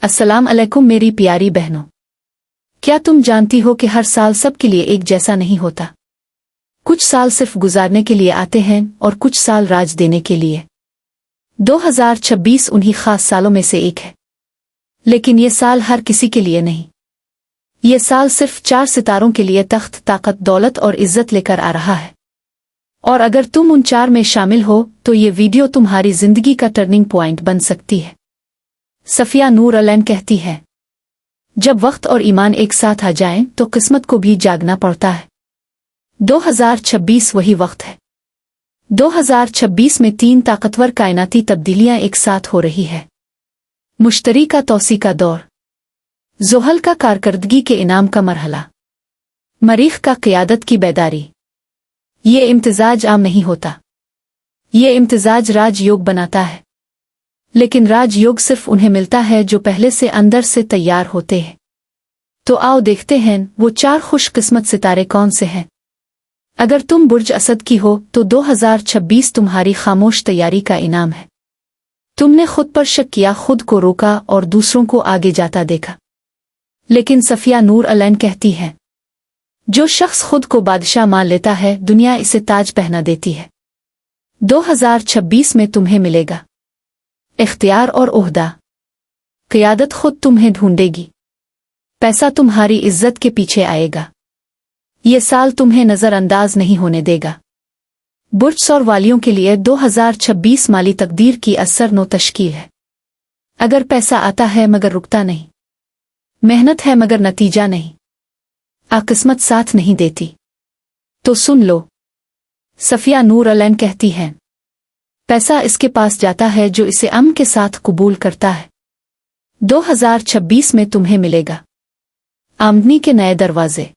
अस्सलाम अलैकुम मेरी प्यारी बहनों, क्या तुम जानती हो कि हर साल सबके लिए एक जैसा नहीं होता। कुछ साल सिर्फ गुजारने के लिए आते हैं और कुछ साल राज देने के लिए। 2026 उन्हीं खास सालों में से एक है, लेकिन ये साल हर किसी के लिए नहीं। ये साल सिर्फ 4 सितारों के लिए तख्त, ताकत, दौलत और इज्जत लेकर आ रहा है। और अगर तुम उन 4 में शामिल हो तो ये वीडियो तुम्हारी जिंदगी का टर्निंग पॉइंट बन सकती है। सफिया नूर अलैन कहती है, जब वक्त और ईमान एक साथ आ जाएं तो किस्मत को भी जागना पड़ता है। 2026 वही वक्त है। 2026 में 3 ताकतवर कायनाती तब्दीलियां एक साथ हो रही है। मुश्तरी का तौसी का दौर, ज़ुहल का कारकर्दगी के इनाम का मरहला, मरीख का क़ियादत की बेदारी। ये इम्तिजाज आम नहीं होता, ये इम्तिजाज राजयोग बनाता है। लेकिन राजयोग सिर्फ उन्हें मिलता है जो पहले से अंदर से तैयार होते हैं। तो आओ देखते हैं वो 4 खुशकिस्मत सितारे कौन से हैं। अगर तुम बुर्ज असद की हो तो 2026 तुम्हारी खामोश तैयारी का इनाम है। तुमने खुद पर शक किया, खुद को रोका और दूसरों को आगे जाता देखा। लेकिन सफिया नूर अलैन कहती है, जो शख्स खुद को बादशाह मान लेता है, दुनिया इसे ताज पहना देती है। 2026 में तुम्हें मिलेगा इख्तियार और ओहदा, क़ियादत खुद तुम्हें ढूंढेगी, पैसा तुम्हारी इज्जत के पीछे आएगा। ये साल तुम्हें नज़रअंदाज नहीं होने देगा। बुर्ज सौर वालियों के लिए 2026 माली तकदीर की असर नो तश्कील है। अगर पैसा आता है मगर रुकता नहीं, मेहनत है मगर नतीजा नहीं, किस्मत साथ नहीं देती, तो सुन लो। सफिया नूर अलैन कहती हैं, पैसा इसके पास जाता है जो इसे अमन के साथ कबूल करता है। 2026 में तुम्हें मिलेगा आमदनी के नए दरवाजे,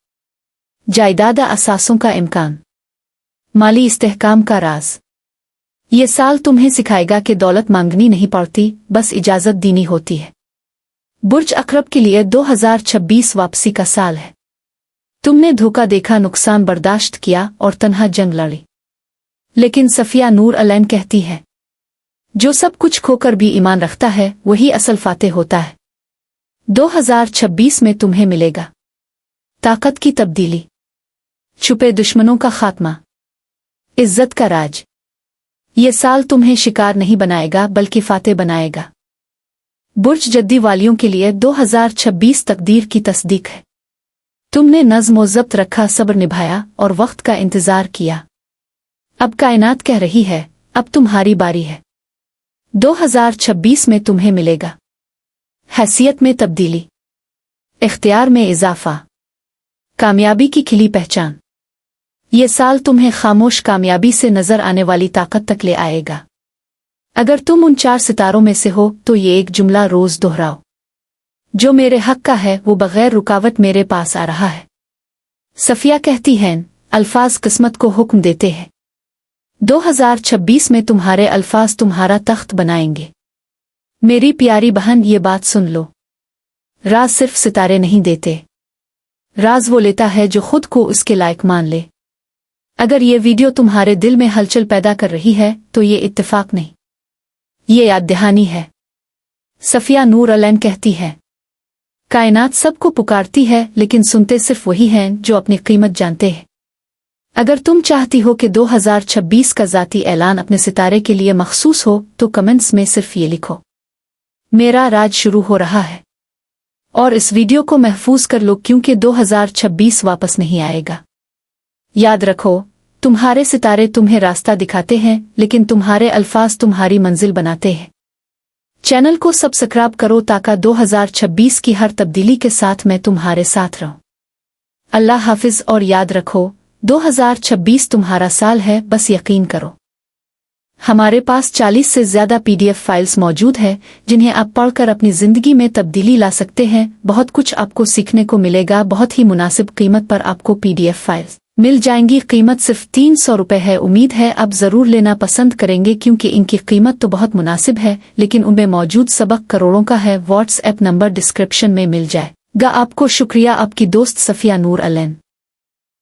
जायदाद असासों का इम्कान, माली इस्तेहकाम का राज। ये साल तुम्हें सिखाएगा कि दौलत मांगनी नहीं पड़ती, बस इजाजत देनी होती है। बुर्ज अकरब के लिए 2026 वापसी का साल है। तुमने धोखा देखा, नुकसान बर्दाश्त किया और तन्हा जंग लड़ी। लेकिन सफिया नूर अलैन कहती है, जो सब कुछ खोकर भी ईमान रखता है वही असल फातेह होता है। 2026 में तुम्हें मिलेगा ताकत की तब्दीली, छुपे दुश्मनों का खात्मा, इज्जत का राज। ये साल तुम्हें शिकार नहीं बनाएगा बल्कि फातेह बनाएगा। बुर्ज जद्दी वालियों के लिए 2026 तकदीर की तस्दीक है। तुमने नज़्म व ज़ब्त रखा, सब्र निभाया और वक्त का इंतजार किया। अब कायनात कह रही है, अब तुम्हारी बारी है। 2026 में तुम्हें मिलेगा हैसियत में तब्दीली, इख्तियार में इजाफा, कामयाबी की खिली पहचान। ये साल तुम्हें खामोश कामयाबी से नजर आने वाली ताकत तक ले आएगा। अगर तुम उन 4 सितारों में से हो तो ये एक जुमला रोज दोहराओ, जो मेरे हक का है वो बगैर रुकावट मेरे पास आ रहा है। सफिया कहती हैं, अल्फाज किस्मत को हुक्म देते हैं। 2026 में तुम्हारे अल्फाज तुम्हारा तख्त बनाएंगे। मेरी प्यारी बहन, ये बात सुन लो, राज सिर्फ सितारे नहीं देते, राज वो लेता है जो खुद को उसके लायक मान ले। अगर ये वीडियो तुम्हारे दिल में हलचल पैदा कर रही है तो ये इत्तेफाक नहीं, ये याद दहानी है। सफिया नूर अलैन कहती है, कायनात सबको पुकारती है लेकिन सुनते सिर्फ वही हैं जो अपनी कीमत जानते हैं। अगर तुम चाहती हो कि 2026 का ज़ाती ऐलान अपने सितारे के लिए मखसूस हो तो कमेंट्स में सिर्फ ये लिखो, मेरा राज शुरू हो रहा है। और इस वीडियो को महफूज कर लो क्योंकि 2026 वापस नहीं आएगा। याद रखो, तुम्हारे सितारे तुम्हें रास्ता दिखाते हैं लेकिन तुम्हारे अल्फाज तुम्हारी मंजिल बनाते हैं। चैनल को सब्सक्राइब करो ताकि 2026 की हर तब्दीली के साथ मैं तुम्हारे साथ रहूं। अल्लाह हाफिज और याद रखो, 2026 तुम्हारा साल है, बस यकीन करो। हमारे पास 40 से ज्यादा PDF फाइल्स मौजूद है जिन्हें आप पढ़कर अपनी जिंदगी में तब्दीली ला सकते हैं। बहुत कुछ आपको सीखने को मिलेगा। बहुत ही मुनासिब कीमत पर आपको PDF फाइल्स मिल जाएंगी। कीमत सिर्फ 300 रुपए है। उम्मीद है आप जरूर लेना पसंद करेंगे क्योंकि इनकी कीमत तो बहुत मुनासिब है, लेकिन उनमें मौजूद सबक करोड़ों का है। व्हाट्सएप नंबर डिस्क्रिप्शन में मिल जाएगा। आपको शुक्रिया। आपकी दोस्त सफिया नूर अलैन।